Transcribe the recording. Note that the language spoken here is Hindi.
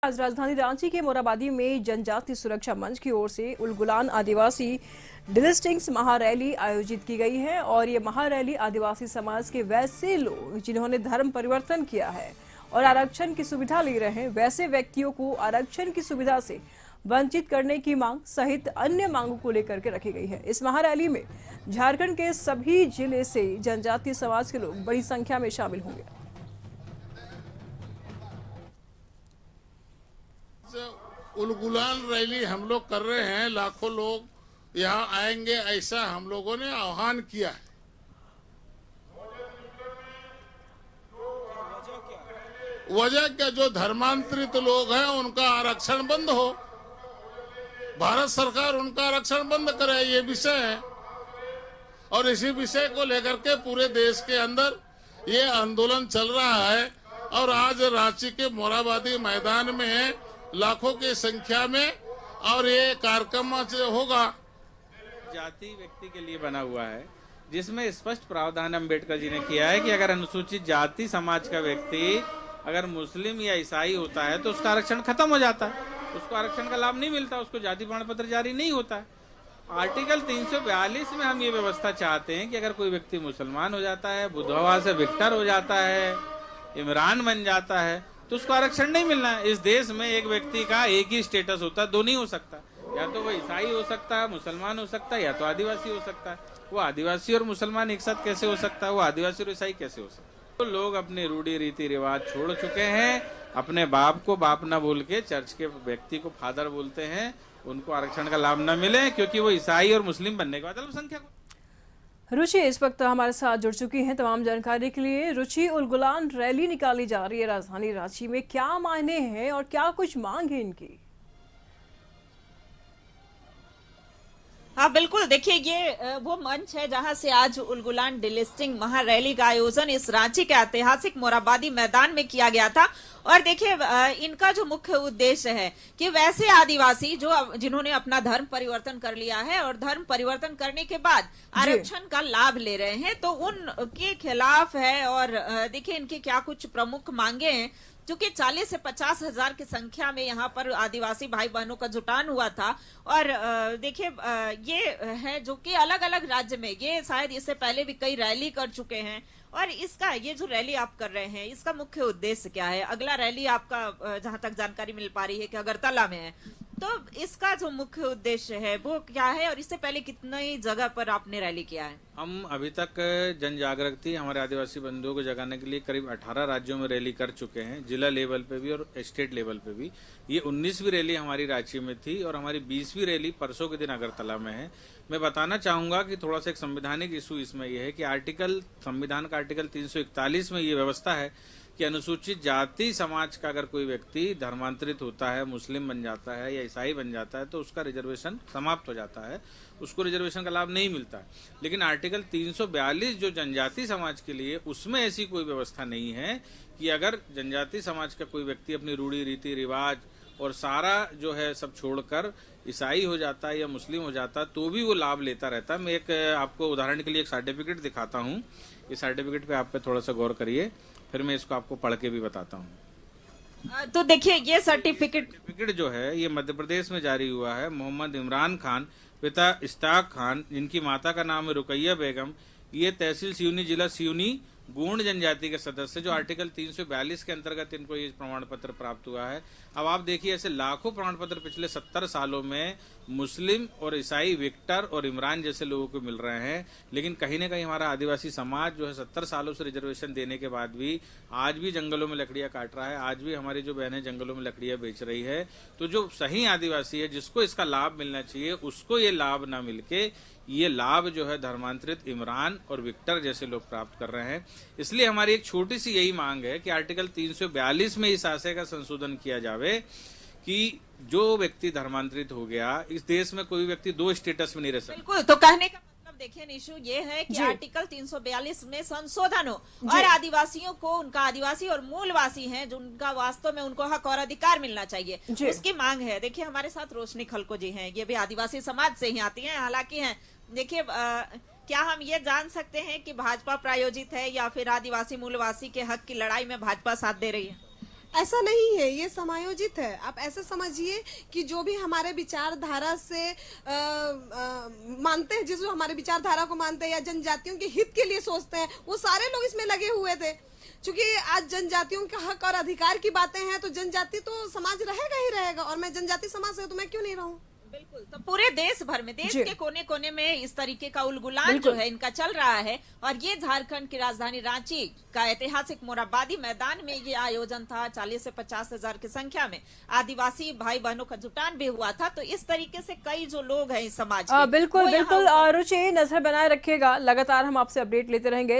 आज राजधानी रांची के मोरहाबादी में जनजाति सुरक्षा मंच की ओर से उलगुलान आदिवासी डिलिस्टिंग्स महारैली आयोजित की गई है और ये महारैली आदिवासी समाज के वैसे लोग जिन्होंने धर्म परिवर्तन किया है और आरक्षण की सुविधा ले रहे हैं वैसे व्यक्तियों को आरक्षण की सुविधा से वंचित करने की मांग सहित अन्य मांगों को लेकर के रखी गई है। इस महारैली में झारखंड के सभी जिले से जनजातीय समाज के लोग बड़ी संख्या में शामिल होंगे। उलगुलान रैली हम लोग कर रहे हैं, लाखों लोग यहाँ आएंगे ऐसा हम लोगों ने आह्वान किया है। वजह क्या, जो धर्मांतरित लोग हैं उनका आरक्षण बंद हो, भारत सरकार उनका आरक्षण बंद करे, ये विषय है। और इसी विषय को लेकर के पूरे देश के अंदर ये आंदोलन चल रहा है और आज रांची के मोरहाबादी मैदान में लाखों की संख्या में और ये कार्यक्रम होगा। जाति व्यक्ति के लिए बना हुआ है जिसमें स्पष्ट प्रावधान अम्बेडकर जी ने किया है कि अगर अनुसूचित जाति समाज का व्यक्ति अगर मुस्लिम या ईसाई होता है तो उसका आरक्षण खत्म हो जाता है, उसको आरक्षण का लाभ नहीं मिलता, उसको जाति प्रमाण पत्र जारी नहीं होता है। आर्टिकल 342 में हम ये व्यवस्था चाहते हैं कि अगर कोई व्यक्ति मुसलमान हो जाता है, बुद्धवा से विक्टर हो जाता है, इमरान बन जाता है तो उसको आरक्षण नहीं मिलना है। इस देश में एक व्यक्ति का एक ही स्टेटस होता है, दो नहीं हो सकता, या तो वो ईसाई हो सकता है, मुसलमान हो सकता है, या तो आदिवासी हो सकता है। वो आदिवासी और मुसलमान एक साथ कैसे हो सकता है, वो आदिवासी और ईसाई कैसे हो सकता है। तो लोग अपने रूढ़ी रीति रिवाज छोड़ चुके हैं, अपने बाप को बाप ना बोल के चर्च के व्यक्ति को फादर बोलते हैं, उनको आरक्षण का लाभ न मिले क्योंकि वो ईसाई और मुस्लिम बनने के बाद अल्पसंख्यक। रुचि इस वक्त हमारे साथ जुड़ चुकी हैं तमाम जानकारी के लिए। रुचि, उलगुलान रैली निकाली जा रही है राजधानी रांची में, क्या मायने हैं और क्या कुछ मांग है इनकी? हाँ बिल्कुल, देखिए ये वो मंच है जहां से आज उलगुलान डिलिस्टिंग महारैली का आयोजन इस रांची के ऐतिहासिक मोरहाबादी मैदान में किया गया था। और देखिए इनका जो मुख्य उद्देश्य है कि वैसे आदिवासी जो जिन्होंने अपना धर्म परिवर्तन कर लिया है और धर्म परिवर्तन करने के बाद आरक्षण का लाभ ले रहे हैं तो उनके खिलाफ है। और देखिए इनकी क्या कुछ प्रमुख मांगे हैं। क्योंकि 40 से 50 हजार की संख्या में यहाँ पर आदिवासी भाई बहनों का जुटान हुआ था। और देखिए ये है जो कि अलग अलग राज्य में ये शायद इससे पहले भी कई रैली कर चुके हैं। और इसका ये जो रैली आप कर रहे हैं इसका मुख्य उद्देश्य क्या है? अगला रैली आपका जहां तक जानकारी मिल पा रही है कि अगरतला में है, तो इसका जो मुख्य उद्देश्य है वो क्या है और इससे पहले कितनी जगह पर आपने रैली किया है? हम अभी तक जन जागृति हमारे आदिवासी बंधुओं को जगाने के लिए करीब 18 राज्यों में रैली कर चुके हैं, जिला लेवल पे भी और स्टेट लेवल पे भी। ये 19वीं रैली हमारी रांची में थी और हमारी 20वीं रैली परसों के दिन अगरतला में है। मैं बताना चाहूंगा कि थोड़ा सा एक संवैधानिक इशू इसमें यह है कि संविधान का आर्टिकल 341 में ये व्यवस्था है कि अनुसूचित जाति समाज का अगर कोई व्यक्ति धर्मांतरित होता है, मुस्लिम बन जाता है या ईसाई बन जाता है तो उसका रिजर्वेशन समाप्त हो जाता है, उसको रिजर्वेशन का लाभ नहीं मिलता है। लेकिन आर्टिकल 342 जो जनजाति समाज के लिए, उसमें ऐसी कोई व्यवस्था नहीं है कि अगर जनजाति समाज का कोई व्यक्ति अपनी रूढ़ी रीति रिवाज और सारा जो है सब छोड़कर ईसाई हो जाता है या मुस्लिम हो जाता है तो भी वो लाभ लेता रहता है। मैं एक आपको उदाहरण के लिए एक सर्टिफिकेट दिखाता हूँ। इस सर्टिफिकेट पे आप पे थोड़ा सा गौर करिए, फिर मैं इसको आपको पढ़ के भी बताता हूँ। तो देखिए ये सर्टिफिकेट जो है ये मध्य प्रदेश में जारी हुआ है। मोहम्मद इमरान खान पिता इश्ताक खान, जिनकी माता का नाम है रुकैया बेगम, ये तहसील सिवनी, जिला सिवनी, गोंड जनजाति के सदस्य, जो आर्टिकल 342 के अंतर्गत इनको ये प्रमाण पत्र प्राप्त हुआ है। अब आप देखिए ऐसे लाखों प्रमाण पत्र पिछले 70 सालों में मुस्लिम और ईसाई विक्टर और इमरान जैसे लोगों को मिल रहे हैं। लेकिन कहीं ना कहीं हमारा आदिवासी समाज जो है 70 सालों से रिजर्वेशन देने के बाद भी आज भी जंगलों में लकड़ियां काट रहा है, आज भी हमारी जो बहनें जंगलों में लकड़ियां बेच रही है। तो जो सही आदिवासी है जिसको इसका लाभ मिलना चाहिए उसको ये लाभ ना मिलके ये लाभ जो है धर्मांतरित इमरान और विक्टर जैसे लोग प्राप्त कर रहे हैं। इसलिए हमारी एक छोटी सी यही मांग है कि आर्टिकल 342 में इस आशय का संशोधन किया जावे कि जो व्यक्ति धर्मांतरित हो गया, इस देश में कोई व्यक्ति दो स्टेटस में नहीं रह सकता। बिल्कुल, तो कहने का मतलब देखिए निशु ये है कि आर्टिकल 342 में संशोधन हो और आदिवासियों को उनका आदिवासी और मूलवासी हैं जो उनका वास्तव में उनको हक और अधिकार मिलना चाहिए, उसकी मांग है। देखिए हमारे साथ रोशनी खलको जी हैं, ये भी आदिवासी समाज से ही आती हैं, हालांकि हैं। देखिए क्या हम ये जान सकते हैं कि भाजपा प्रायोजित है या फिर आदिवासी मूलवासी के हक की लड़ाई में भाजपा साथ दे रही है? ऐसा नहीं है, ये समायोजित है। आप ऐसे समझिए कि जो भी हमारे विचारधारा से मानते हैं, जिस हमारे विचारधारा को मानते हैं या जनजातियों के हित के लिए सोचते हैं, वो सारे लोग इसमें लगे हुए थे। क्योंकि आज जनजातियों के हक और अधिकार की बातें हैं, तो जनजाति तो समाज रहेगा ही रहेगा, और मैं जनजाति समाज से हूं, तो मैं क्यों नहीं रहूं। बिल्कुल। तो पूरे देश भर में, देश जी। के कोने कोने में इस तरीके का उलगुलान बिल्कुल। जो है इनका चल रहा है। और ये झारखंड की राजधानी रांची का ऐतिहासिक मोरहाबादी मैदान में ये आयोजन था। 40 से 50 हजार की संख्या में आदिवासी भाई बहनों का जुटान भी हुआ था। तो इस तरीके से कई जो लोग हैं इस समाज के, बिल्कुल वो यहाँ बिल्कुल रुचि, नजर बनाए रखिएगा, लगातार हम आपसे अपडेट लेते रहेंगे।